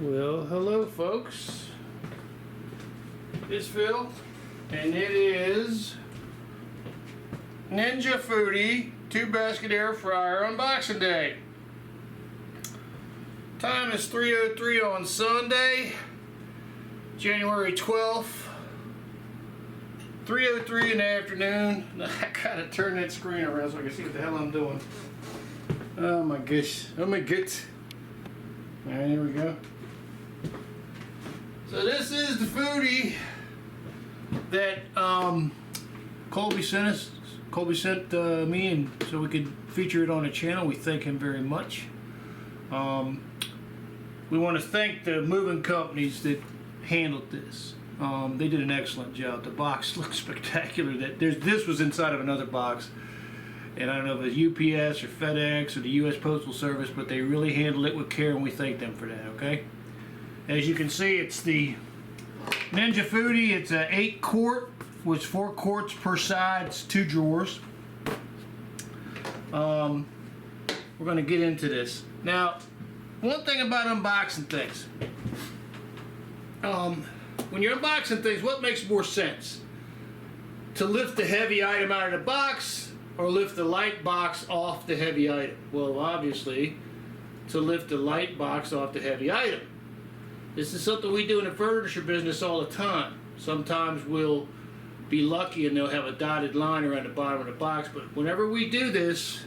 Well, hello folks. It's Phil, and it is Ninja Foodi 2-basket air fryer unboxing day. Time is 3:03 on Sunday, January 12th. 3:03 in the afternoon. I gotta turn that screen around so I can see what the hell I'm doing. Oh my gosh. Oh my gosh. Alright, here we go. So this is the Foodi that Colby sent me, and so we could feature it on the channel. We thank him very much. We want to thank the moving companies that handled this. They did an excellent job. The box looks spectacular. This was inside of another box, and I don't know if it's UPS or FedEx or the U.S. Postal Service, but they really handled it with care, and we thank them for that. Okay. As you can see, it's the Ninja Foodi. It's an 8-quart, with 4 quarts per side. It's 2 drawers. We're going to get into this. Now, one thing about unboxing things. When you're unboxing things, what makes more sense? To lift the heavy item out of the box, or lift the light box off the heavy item? Well, obviously, to lift the light box off the heavy item. This is something we do in the furniture business all the time. Sometimes we'll be lucky and they'll have a dotted line around the bottom of the box, but whenever we do this,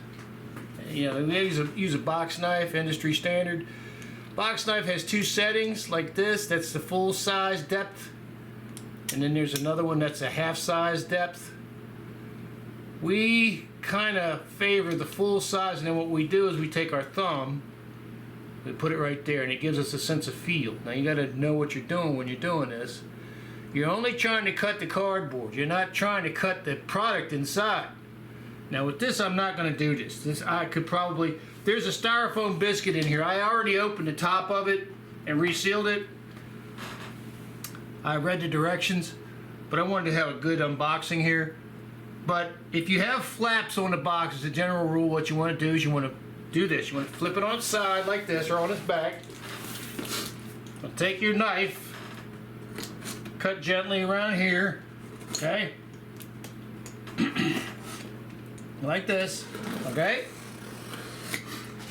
you know, we use a box knife, industry standard. Box knife has 2 settings like this. That's the full size depth, and then there's another one that's a half size depth. We kind of favor the full size, and then what we do is we take our thumb, we put it right there, and it gives us a sense of feel. Now you got to know what you're doing when you're doing this. You're only trying to cut the cardboard. You're not trying to cut the product inside. Now with this, I'm not going to do this. There's a styrofoam biscuit in here. I already opened the top of it and resealed it. I read the directions, but I wanted to have a good unboxing here. But if you have flaps on the box, as a general rule, what you want to do is you want to do this. You want to flip it on its side like this, or on its back. Now take your knife, cut gently around here, okay? Like this, okay?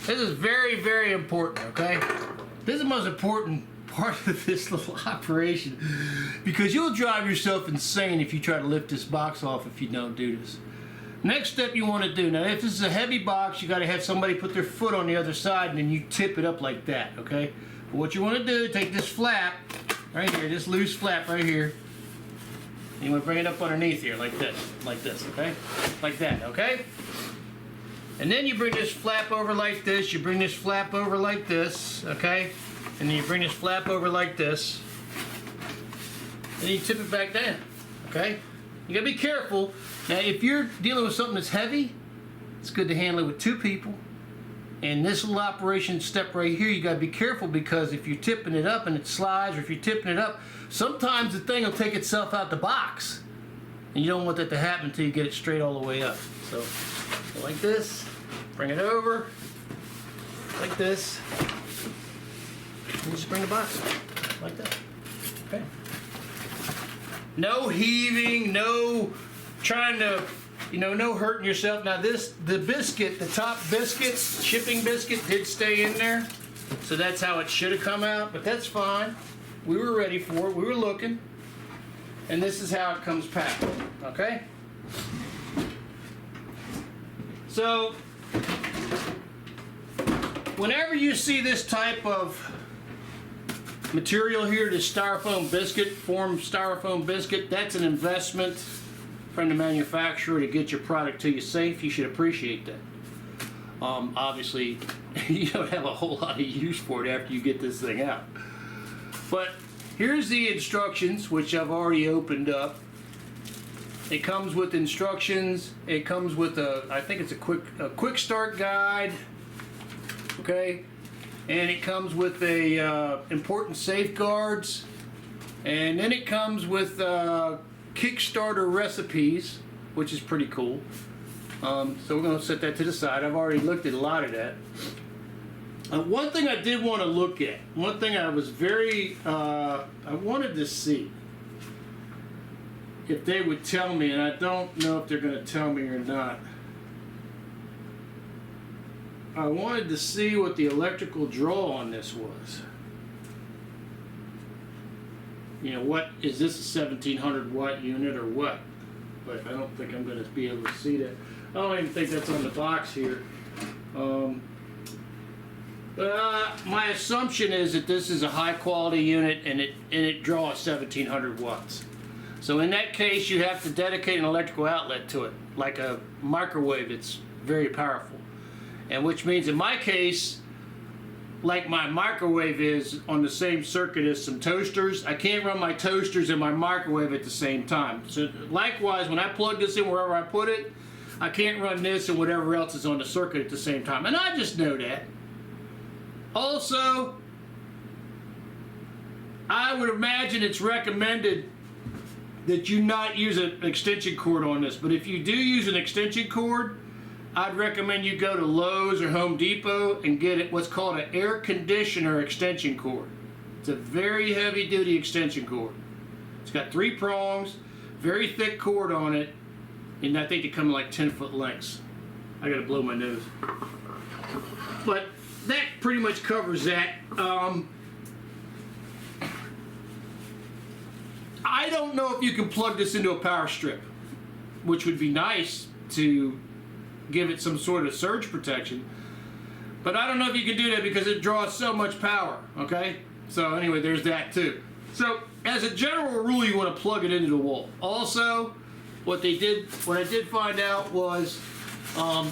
This is very, very important, okay? This is the most important part of this little operation, because you'll drive yourself insane if you try to lift this box off if you don't do this. Next step you want to do, now if this is a heavy box, you got to have somebody put their foot on the other side, and then you tip it up like that, okay? But what you want to do, take this flap right here, this loose flap right here, and you want to bring it up underneath here like this, okay? Like that, okay? And then you bring this flap over like this, you bring this flap over like this, okay? And then you bring this flap over like this, and you tip it back down, okay? You gotta be careful. Now, if you're dealing with something that's heavy, it's good to handle it with 2 people. And this little operation step right here, you gotta be careful, because if you're tipping it up and it slides, or if you're tipping it up, sometimes the thing will take itself out the box. And you don't want that to happen until you get it straight all the way up. So, like this, bring it over, like this, and just bring the box up, like that, okay? No heaving, no trying to, no hurting yourself. Now the biscuit, the top biscuit, shipping biscuit, did stay in there. So that's how it should have come out, but that's fine. We were ready for it, we were looking. And this is how it comes packed, okay? So, whenever you see this type of material here, this styrofoam biscuit, formed styrofoam biscuit, that's an investment from the manufacturer to get your product to you safe. You should appreciate that. Obviously, you don't have a whole lot of use for it after you get this thing out. But here's the instructions, which I've already opened up. It comes with instructions. It comes with I think it's a quick start guide. Okay. And it comes with important safeguards, and then it comes with Kickstarter recipes, which is pretty cool. So we're going to set that to the side. I've already looked at a lot of that. One thing I did want to look at, one thing I was very, I wanted to see if they would tell me, and I don't know if they're going to tell me or not. I wanted to see what the electrical draw on this was. You know, what is this, a 1700 watt unit or what? But I don't think I'm going to be able to see that. I don't even think that's on the box here. My assumption is that this is a high quality unit and it draws 1700 watts. So in that case, you have to dedicate an electrical outlet to it, like a microwave. It's very powerful, and which means in my case, like my microwave is on the same circuit as some toasters, I can't run my toasters and my microwave at the same time. So likewise, when I plug this in wherever I put it, I can't run this and whatever else is on the circuit at the same time. And I just know that. Also, I would imagine it's recommended that you not use an extension cord on this. But if you do use an extension cord, I'd recommend you go to Lowe's or Home Depot and get what's called an air conditioner extension cord. It's a very heavy duty extension cord. It's got 3 prongs, very thick cord on it, and I think they come in like 10-foot lengths. I gotta blow my nose. But that pretty much covers that. I don't know if you can plug this into a power strip, which would be nice to give it some sort of surge protection, but I don't know if you can do that because it draws so much power. Okay, so anyway, there's that too. So as a general rule, you want to plug it into the wall. Also, what I did find out was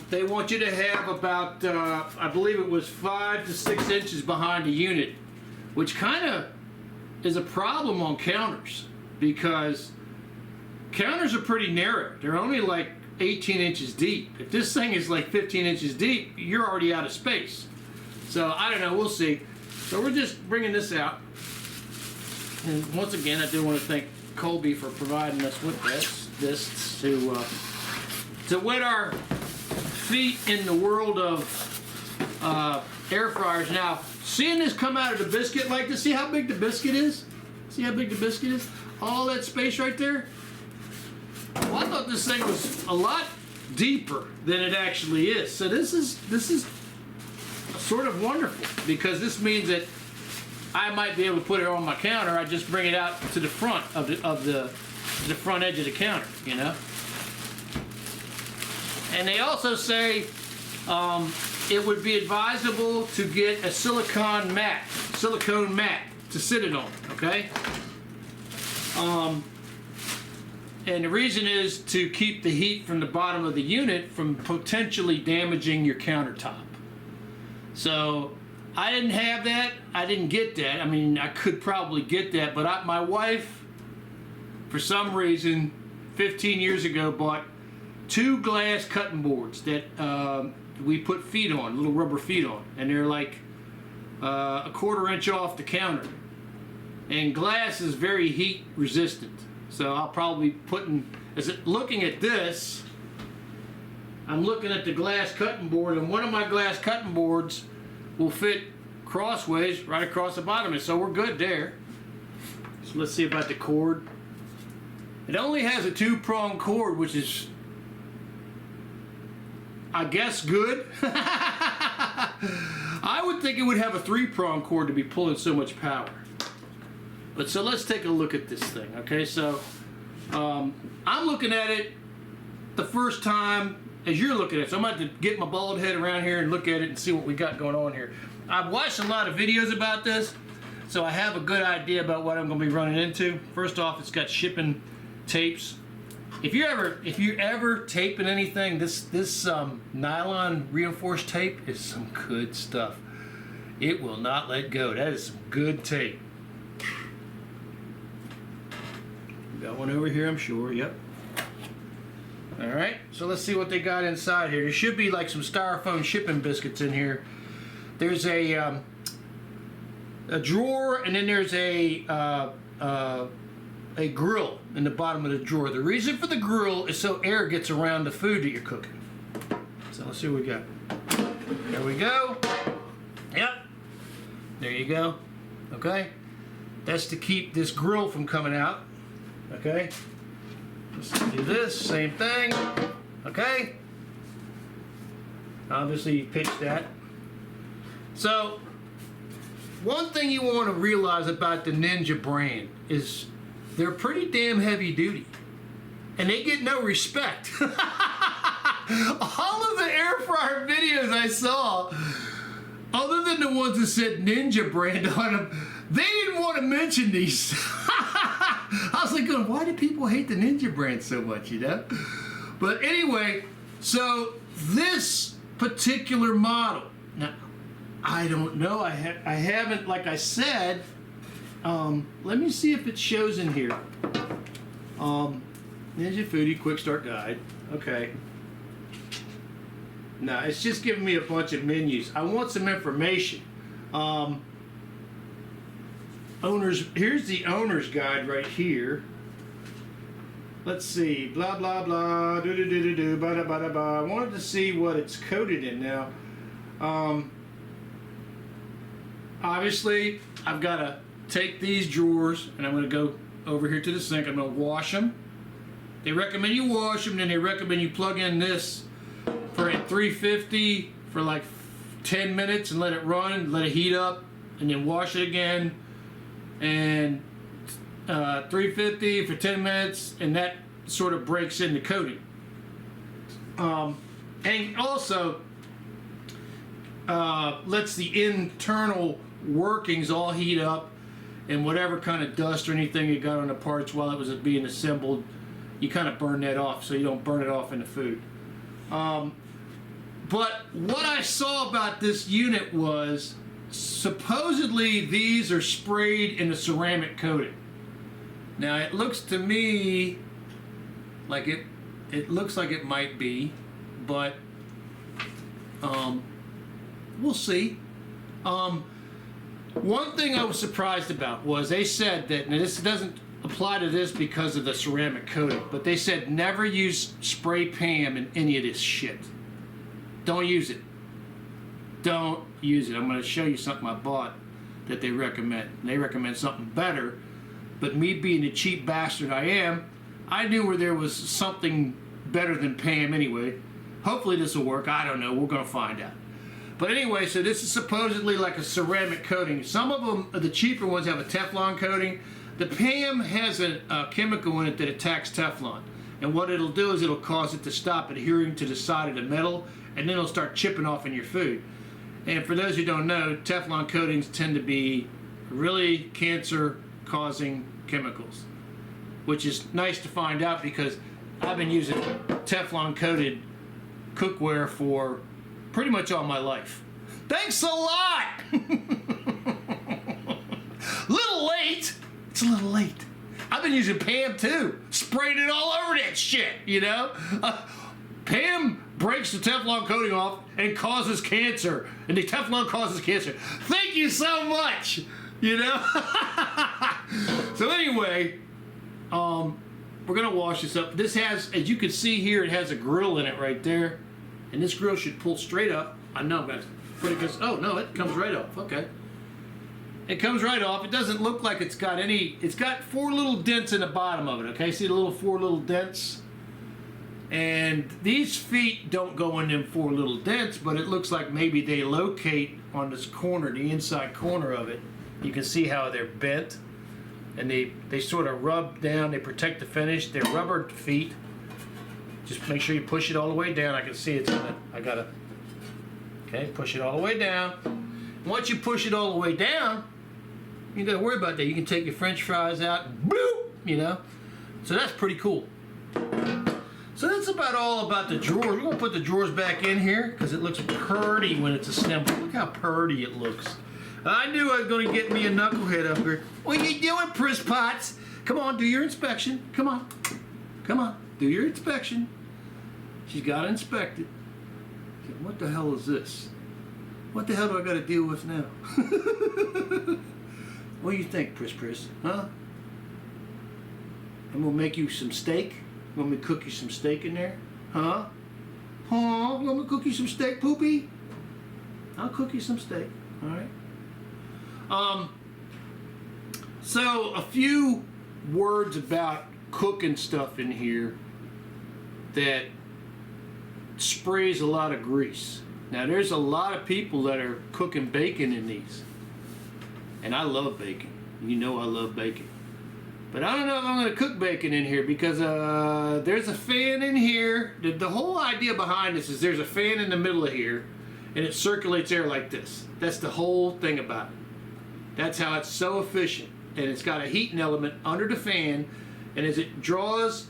they want you to have about I believe it was 5 to 6 inches behind the unit, which kind of is a problem on counters because counters are pretty narrow. They're only like 18 inches deep. If this thing is like 15 inches deep, you're already out of space. So I don't know, we'll see. So we're just bringing this out. And once again, I do want to thank Colby for providing us with this to wet our feet in the world of air fryers. Now, seeing this come out of the biscuit like this, see how big the biscuit is? See how big the biscuit is? All that space right there? Well, I thought this thing was a lot deeper than it actually is. So this is sort of wonderful because this means that I might be able to put it on my counter. I just bring it out to the front of the front edge of the counter, you know. And they also say it would be advisable to get a silicone mat to sit it on. Okay. And the reason is to keep the heat from the bottom of the unit from potentially damaging your countertop. So I didn't have that. I didn't get that. I mean, I could probably get that, but my wife, for some reason, 15 years ago, bought 2 glass cutting boards that we put feet on, little rubber feet on, and they're like a 1/4 inch off the counter. And glass is very heat resistant. So I'll probably be putting, looking at this, I'm looking at the glass cutting board, and one of my glass cutting boards will fit crossways right across the bottom of it. So we're good there. So let's see about the cord. It only has a 2-prong cord, which is, I guess, good. I would think it would have a 3-prong cord to be pulling so much power. But so let's take a look at this thing, okay? So I'm looking at it the first time as you're looking at it. So I'm about to get my bald head around here and look at it and see what we got going on here. I've watched a lot of videos about this, so I have a good idea about what I'm going to be running into. First off, it's got shipping tapes. If you're ever taping anything, this nylon reinforced tape is some good stuff. It will not let go. That is some good tape. Got one over here, I'm sure. Yep. All right. So let's see what they got inside here. There should be like some styrofoam shipping biscuits in here. There's a drawer, and then there's a grill in the bottom of the drawer. The reason for the grill is so air gets around the food that you're cooking. So let's see what we got. There we go. Yep. There you go. Okay? That's to keep this grill from coming out. Okay? Let's do this, same thing. Okay? Obviously you pitch that. So, one thing you want to realize about the Ninja brand is they're pretty damn heavy duty. And they get no respect. All of the air fryer videos I saw, other than the ones that said Ninja brand on them, they didn't want to mention these. I was like, going, why do people hate the Ninja brand so much, you know? But anyway, so this particular model, now, I don't know. I haven't, like I said, let me see if it shows in here. Ninja Foodi Quick Start Guide. Okay. No, it's just giving me a bunch of menus. I want some information. Here's the owner's guide right here. Let's see. Blah, blah, blah. Do, ba, da, ba, da, ba. I wanted to see what it's coated in now. Obviously, I've got to take these drawers and I'm going to go over here to the sink. I'm going to wash them. They recommend you wash them, then they recommend you plug in this for at 350 for like 10 minutes and let it run, let it heat up, and then wash it again. And 350 for 10 minutes, and that sort of breaks in the coating. And also lets the internal workings all heat up, and whatever kind of dust or anything you got on the parts while it was being assembled, you kind of burn that off so you don't burn it off in the food. But what I saw about this unit was supposedly these are sprayed in a ceramic coating. Now it looks to me like it looks like it might be, but we'll see. One thing I was surprised about was they said that, and this doesn't apply to this because of the ceramic coating, but they said never use spray Pam in any of this shit. Don't use it. Don't use it. I'm going to show you something I bought that they recommend. They recommend something better, but me being the cheap bastard I am, I knew where there was something better than Pam anyway. Hopefully this will work. I don't know. We're going to find out. But anyway, so this is supposedly like a ceramic coating. Some of them, the cheaper ones, have a Teflon coating. The Pam has a chemical in it that attacks Teflon. And what it'll do is it'll cause it to stop adhering to the side of the metal, and then it'll start chipping off in your food. And for those who don't know, Teflon coatings tend to be really cancer-causing chemicals, which is nice to find out because I've been using Teflon-coated cookware for pretty much all my life. Thanks a lot! Little late. It's a little late. I've been using Pam too. Sprayed it all over that shit, you know? Pam breaks the Teflon coating off and causes cancer. And the Teflon causes cancer. Thank you so much, you know? So anyway, we're gonna wash this up. This has, as you can see here, it has a grill in it right there. And this grill should pull straight up. I know, but because, oh no, it comes right off, okay. It comes right off. It doesn't look like it's got any, it's got 4 little dents in the bottom of it, okay? See the little 4 little dents? And these feet don't go in them 4 little dents, but it looks like maybe they locate on this corner, the inside corner of it. You can see how they're bent. And they sort of rub down, they protect the finish. They're rubber feet. Just make sure you push it all the way down. I can see it's gonna, I gotta, okay, push it all the way down. Once you push it all the way down, you don't gotta worry about that. You can take your French fries out and bloop, you know? So that's pretty cool. So that's about all about the drawers. We're gonna put the drawers back in here because it looks pretty when it's assembled. Look how pretty it looks. I knew I was gonna get me a knucklehead up here. What are you doing, Priss Potts? Come on, do your inspection. Come on. Come on, do your inspection. She's got to inspect it. What the hell is this? What the hell do I got to deal with now? What do you think, Priss? Huh? I'm gonna make you some steak. You want me to cook you some steak in there? Huh? Huh? You want me to cook you some steak, Poopy? I'll cook you some steak. All right. So a few words about cooking stuff in here that sprays a lot of grease. Now there's a lot of people that are cooking bacon in these, and I love bacon. You know I love bacon, but I don't know if I'm going to cook bacon in here because there's a fan in here. The whole idea behind this is there's a fan in the middle of here, and it circulates air like this. That's the whole thing about it. That's how it's so efficient. And it's got a heating element under the fan, and as it draws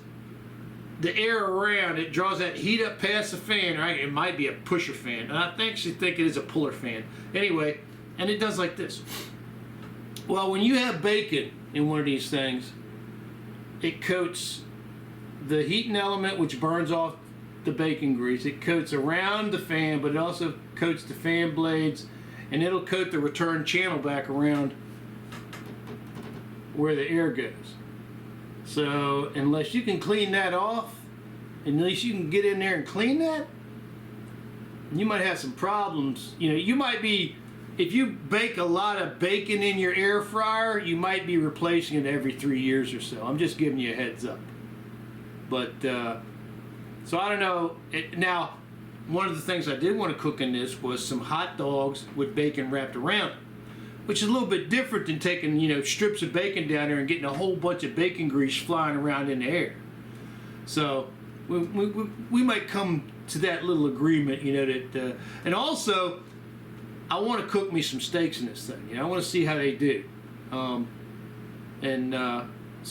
the air around, it draws that heat up past the fan, right? It might be a pusher fan, and I actually think it is a puller fan. Anyway, and it does like this. Well, when you have bacon in one of these things, it coats the heating element, which burns off the bacon grease. It coats around the fan, but it also coats the fan blades, and it'll coat the return channel back around where the air goes. So unless you can clean that off, unless you can get in there and clean that, you might have some problems. You know, you might be, if you bake a lot of bacon in your air fryer, you might be replacing it every 3 years or so. I'm just giving you a heads up. But so I don't know. Now, one of the things I did want to cook in this was some hot dogs with bacon wrapped around it, which is a little bit different than taking, you know, strips of bacon down there and getting a whole bunch of bacon grease flying around in the air. So we might come to that little agreement, you know, that and also I want to cook me some steaks in this thing. You know, I want to see how they do, so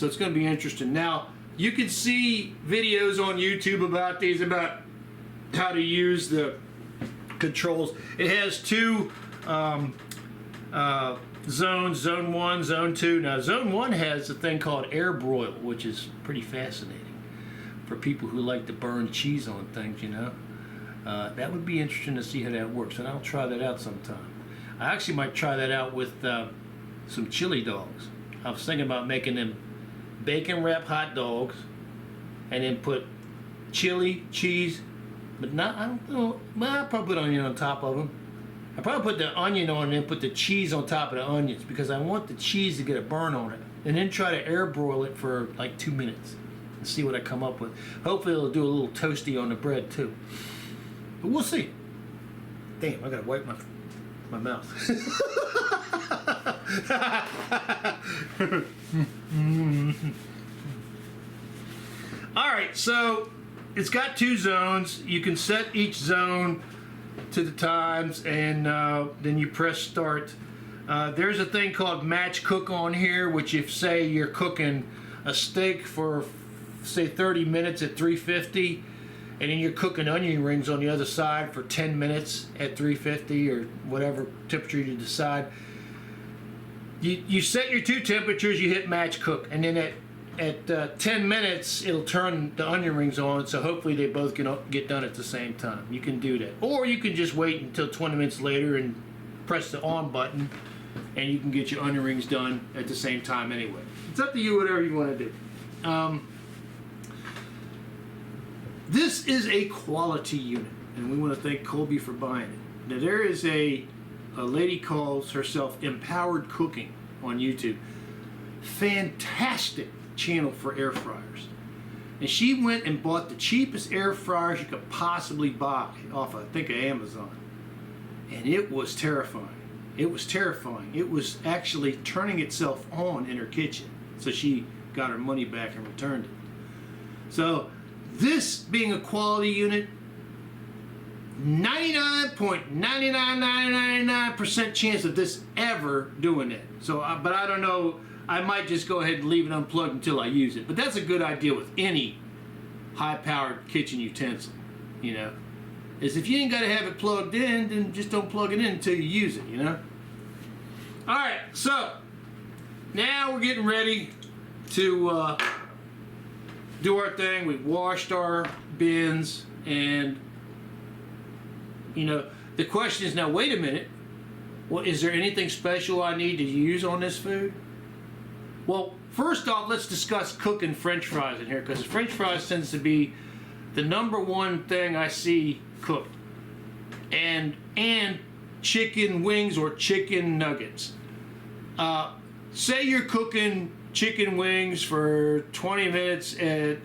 it's going to be interesting. Now you can see videos on YouTube about these, about how to use the controls. It has two zones, zone 1, zone 2. Now zone 1 has a thing called air broil, which is pretty fascinating for people who like to burn cheese on things, you know. That would be interesting to see how that works, and I'll try that out sometime. I actually might try that out with some chili dogs. I was thinking about making them bacon wrap hot dogs and then put chili, cheese, but not, I don't know, well, I'll probably put onion on top of them. I probably put the onion on and then put the cheese on top of the onions because I want the cheese to get a burn on it. And then try to air broil it for like 2 minutes and see what I come up with. Hopefully it'll do a little toasty on the bread too. But we'll see. Damn, I gotta wipe my mouth. Alright, so it's got 2 zones. You can set each zone to the times, and then you press start. There's a thing called match cook on here, which if say you're cooking a steak for say 30 minutes at 350, and then you're cooking onion rings on the other side for 10 minutes at 350 or whatever temperature you decide, you set your 2 temperatures, you hit match cook, and then at 10 minutes it'll turn the onion rings on, so hopefully they both can get done at the same time. You can do that, or you can just wait until 20 minutes later and press the on button, and you can get your onion rings done at the same time anyway. It's up to you, whatever you want to do. This is a quality unit, and we want to thank Colby for buying it. Now there is a lady calls herself Empowered Cooking on YouTube. Fantastic channel for air fryers, and she went and bought the cheapest air fryers you could possibly buy off I think of Amazon, and it was terrifying. It was terrifying. It was actually turning itself on in her kitchen, so she got her money back and returned it. So this being a quality unit, 99.99999% chance of this ever doing it. So but I don't know, I might just go ahead and leave it unplugged until I use it. But that's a good idea with any high-powered kitchen utensil, you know. Is if you ain't got to have it plugged in, then just don't plug it in until you use it, you know. All right, so now we're getting ready to do our thing. We've washed our bins, and you know, the question is now, wait a minute, well, is there anything special I need to use on this food? Well, first off, let's discuss cooking French fries in here, because French fries tends to be the #1 thing I see cooked, and chicken wings or chicken nuggets. say you're cooking chicken wings for 20 minutes, and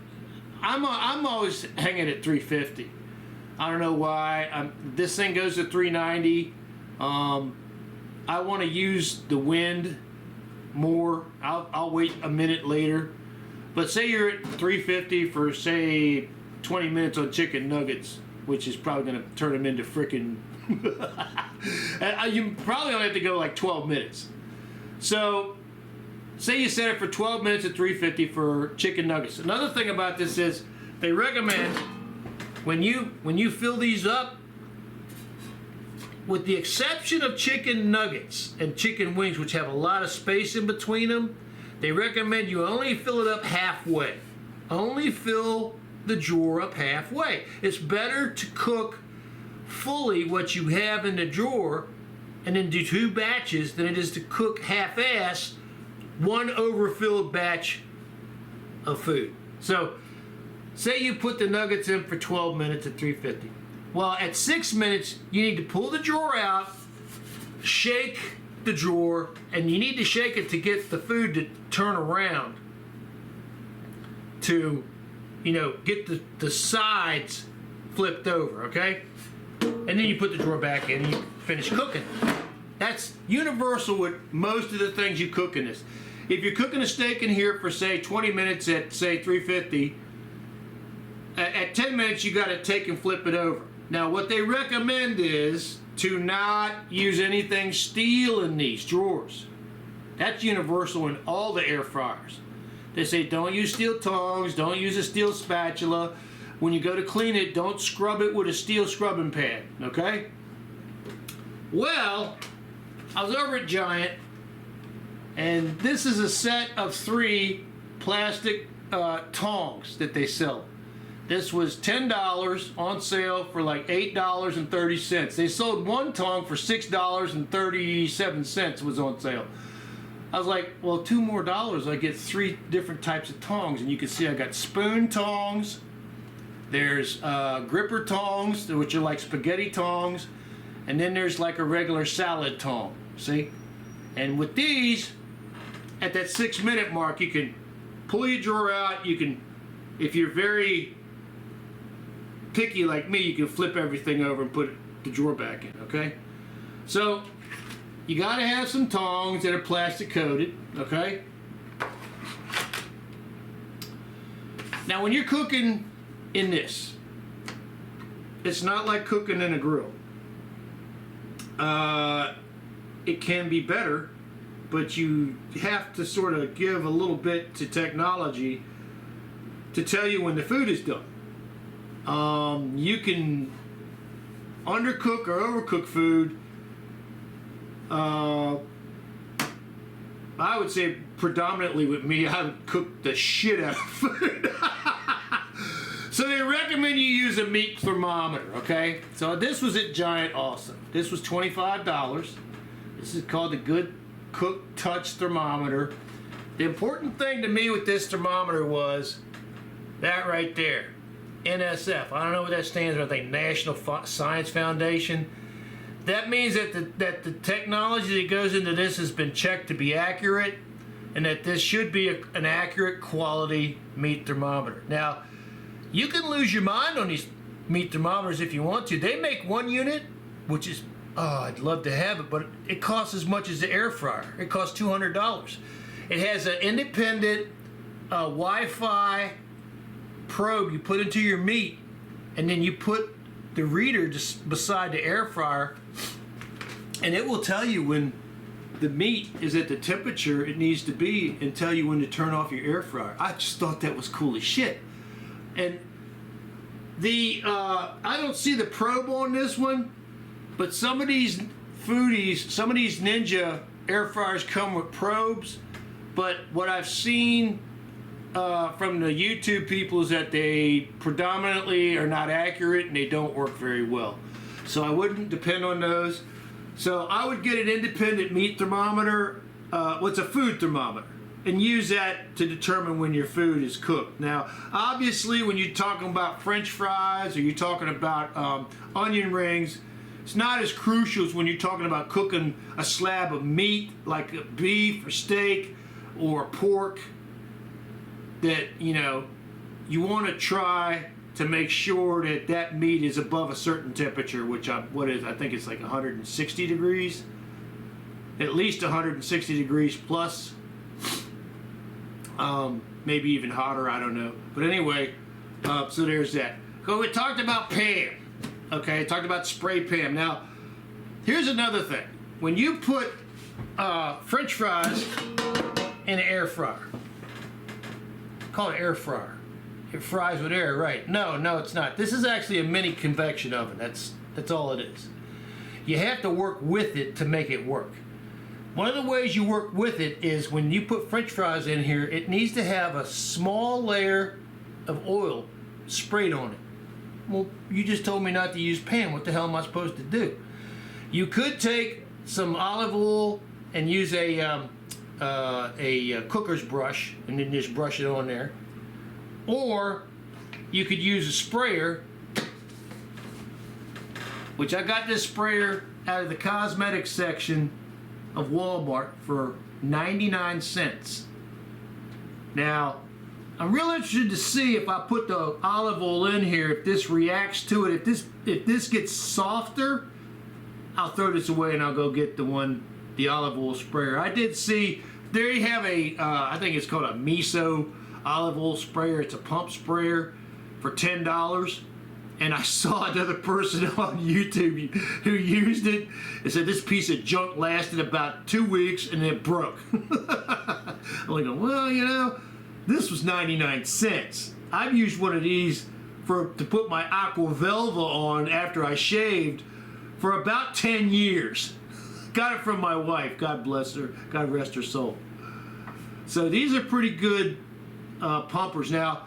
I'm always hanging at 350. I don't know why. This thing goes to 390. I want to use the wind more. I'll wait a minute later. But say you're at 350 for, say, 20 minutes on chicken nuggets, which is probably going to turn them into frickin' you probably only have to go like 12 minutes. So say you set it for 12 minutes at 350 for chicken nuggets. Another thing about this is they recommend when you fill these up, with the exception of chicken nuggets and chicken wings, which have a lot of space in between them, they recommend you only fill it up halfway. Only fill the drawer up halfway. It's better to cook fully what you have in the drawer and then do 2 batches than it is to cook half-ass one overfilled batch of food. So say you put the nuggets in for 12 minutes at 350. Well, at 6 minutes, you need to pull the drawer out, shake the drawer, and you need to shake it to get the food to turn around to, get the sides flipped over, okay? And then you put the drawer back in and you finish cooking. That's universal with most of the things you cook in this. If you're cooking a steak in here for, say, 20 minutes at, say, 350, at 10 minutes you got to take and flip it over. Now, what they recommend is to not use anything steel in these drawers. That's universal in all the air fryers. They say don't use steel tongs, don't use a steel spatula. When you go to clean it, don't scrub it with a steel scrubbing pad, okay? Well, I was over at Giant, and this is a set of 3 plastic tongs that they sell. This was $10 on sale for like $8.30. They sold 1 tong for $6.37 was on sale. I was like, well, $2 more, I get 3 different types of tongs. And you can see I got spoon tongs. There's gripper tongs, which are like spaghetti tongs. And then there's like a regular salad tong, see? And with these, at that 6-minute mark, you can pull your drawer out. You can, if you're very picky like me, you can flip everything over and put the drawer back in, okay? So you got to have some tongs that are plastic coated, okay? Now when you're cooking in this, it's not like cooking in a grill. It can be better, but you have to sort of give a little bit to technology to tell you when the food is done. You can undercook or overcook food. I would say predominantly with me, I would cook the shit out of food. So they recommend you use a meat thermometer, okay? So this was at Giant also. This was $25. This is called the Good Cook Touch Thermometer. The important thing to me with this thermometer was that right there. NSF. I don't know what that stands for. I think National Science Foundation. That means that the technology that goes into this has been checked to be accurate, and that this should be an accurate quality meat thermometer. Now, you can lose your mind on these meat thermometers if you want to. They make 1 unit, which is, oh, I'd love to have it, but it costs as much as the air fryer. It costs $200. It has an independent Wi-Fi probe you put into your meat, and then you put the reader just beside the air fryer, and it will tell you when the meat is at the temperature it needs to be and tell you when to turn off your air fryer. I just thought that was cool as shit. And the I don't see the probe on this one, but some of these Foodies, some of these Ninja air fryers come with probes, but what I've seen from the YouTube people is that they predominantly are not accurate and they don't work very well. So I wouldn't depend on those. So I would get an independent meat thermometer, what's a food thermometer, and use that to determine when your food is cooked. Now, obviously, when you're talking about French fries or you're talking about onion rings, It's not as crucial as when you're talking about cooking a slab of meat, like a beef or steak or pork, that, you know, you want to try to make sure that that meat is above a certain temperature, which I think it's like 160 degrees. At least 160 degrees plus. Maybe even hotter, I don't know. But anyway, so there's that. So we talked about Pam. Okay, talked about spray Pam. Now, here's another thing. When you put French fries in an air fryer, call it air fryer. It fries with air, right? No, it's not. This is actually a mini convection oven. That's all it is. You have to work with it to make it work. One of the ways you work with it is when you put French fries in here, it needs to have a small layer of oil sprayed on it. Well, you just told me not to use Pam. What the hell am I supposed to do? You could take some olive oil and use a cooker's brush and then just brush it on there. Or you could use a sprayer, which I got this sprayer out of the cosmetics section of Walmart for 99 cents. Now, I'm real interested to see if I put the olive oil in here, if this reacts to it. If this gets softer, I'll throw this away and I'll go get the olive oil sprayer. I did see, there you have I think it's called a miso olive oil sprayer. It's a pump sprayer for $10. And I saw another person on YouTube who used it and said this piece of junk lasted about 2 weeks and it broke. I'm like, well, you know, this was 99 cents. I've used one of these to put my Aqua Velva on after I shaved for about 10 years. Got it from my wife. God bless her. God rest her soul. So these are pretty good pumpers. Now,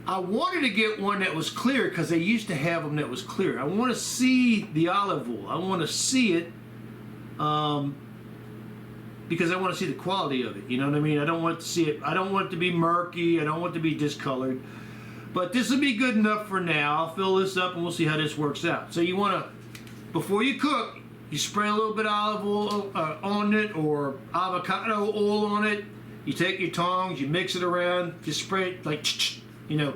I wanted to get one that was clear because they used to have them that was clear. I want to see the olive oil. I want to see it because I want to see the quality of it. You know what I mean? I don't want to see it. I don't want it to be murky. I don't want it to be discolored. But this will be good enough for now. I'll fill this up and we'll see how this works out. So you want to, before you cook, you spray a little bit of olive oil on it or avocado oil on it. You take your tongs, you mix it around, just spray it like, you know,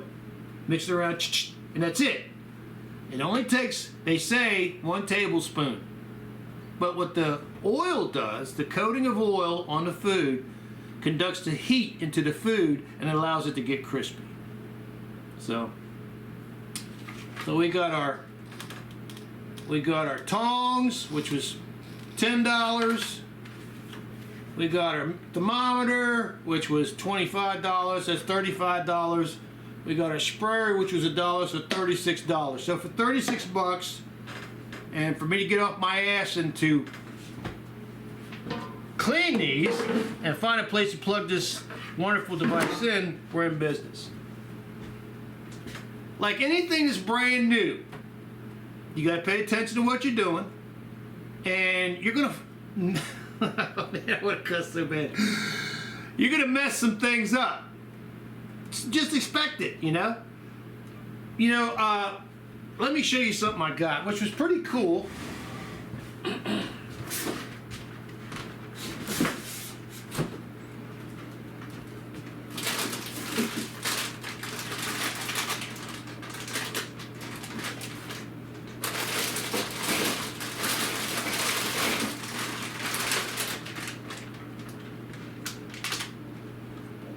mix it around, and that's it. It only takes, they say, 1 tablespoon. But what the oil does, the coating of oil on the food, conducts the heat into the food and allows it to get crispy. So we got our tongs, which was $10. We got our thermometer, which was $25. That's $35. We got our sprayer, which was $1, so $36. So for 36 bucks, and for me to get off my ass and to clean these and find a place to plug this wonderful device in, we're in business. Like anything that's brand new, you got to pay attention to what you're doing, and you're gonna. Man, I would have cussed so bad. You're gonna mess some things up. Just expect it, you know. Let me show you something I got, which was pretty cool.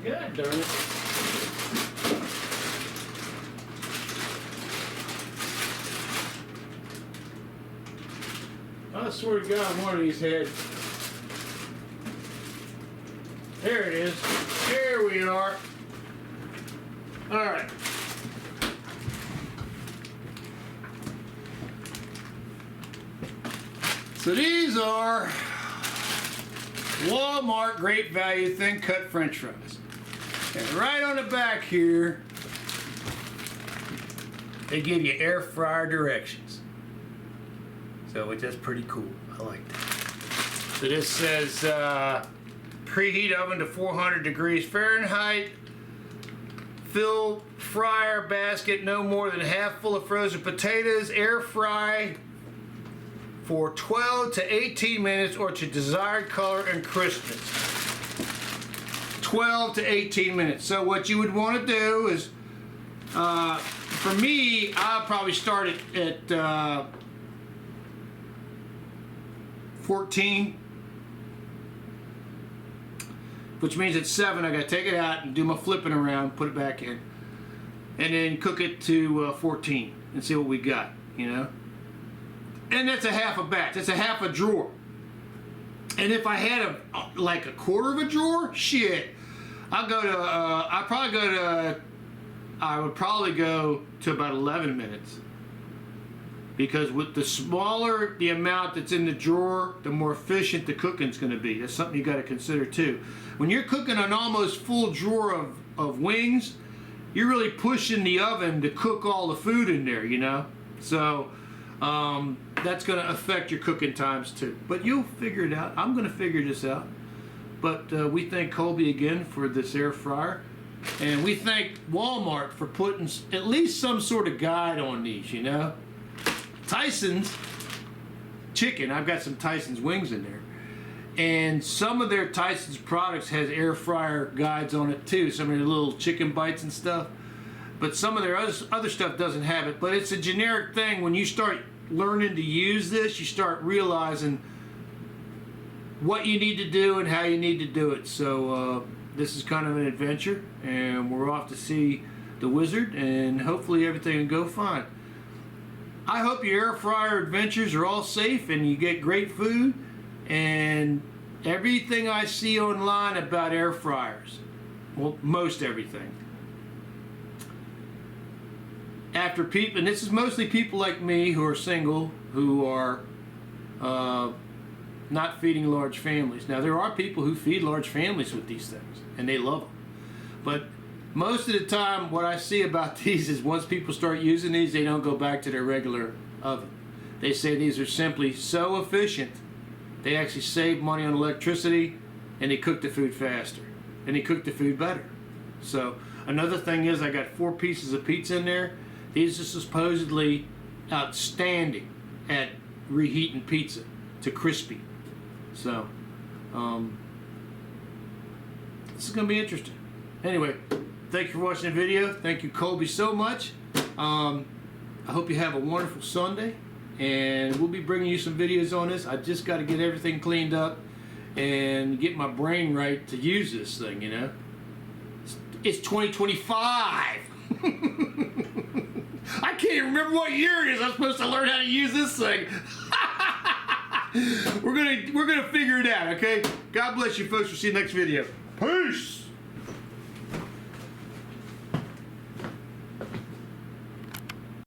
God darn it. I swear to God, one of these had. There it is. There we are. All right. So these are Walmart Great Value Thin Cut French fries. And right on the back here, they give you air fryer directions. So it's just pretty cool. I like that. So this says preheat oven to 400 degrees Fahrenheit. Fill fryer basket no more than half full of frozen potatoes. Air fry for 12 to 18 minutes or to desired color and crispness. 12 to 18 minutes. So what you would want to do is, for me, I'll probably start it at 14, which means at 7 I gotta take it out and do my flipping around, put it back in, and then cook it to 14 and see what we got, you know. And that's a half a batch. That's a half a drawer. And if I had like a quarter of a drawer, shit, I would probably go to about 11 minutes. Because with the smaller the amount that's in the drawer, the more efficient the cooking's going to be. That's something you got to consider too. When you're cooking an almost full drawer of wings, you're really pushing the oven to cook all the food in there, you know. So that's going to affect your cooking times too. But you'll figure it out. I'm going to figure this out. But we thank Colby again for this air fryer. And we thank Walmart for putting at least some sort of guide on these, you know. Tyson's chicken, I've got some Tyson's wings in there, and some of their Tyson's products has air fryer guides on it too, some of their little chicken bites and stuff, but some of their other stuff doesn't have it. But it's a generic thing. When you start learning to use this, you start realizing what you need to do and how you need to do it. So this is kind of an adventure, and we're off to see the wizard, and hopefully everything will go fine. I hope your air fryer adventures are all safe and you get great food, and everything I see online about air fryers, well, most everything, after people, and this is mostly people like me who are single, who are not feeding large families. Now there are people who feed large families with these things and they love them, but most of the time, what I see about these is once people start using these, they don't go back to their regular oven. They say these are simply so efficient, they actually save money on electricity, and they cook the food faster, and they cook the food better. So another thing is, I got 4 pieces of pizza in there. These are supposedly outstanding at reheating pizza to crispy. So this is going to be interesting. Anyway, thank you for watching the video. Thank you, Colby, so much. I hope you have a wonderful Sunday, and we'll be bringing you some videos on this. I just got to get everything cleaned up and get my brain right to use this thing, you know. It's 2025. I can't even remember what year it is. I'm supposed to learn how to use this thing. We're gonna figure it out, okay? God bless you folks. We'll see you next video. Peace.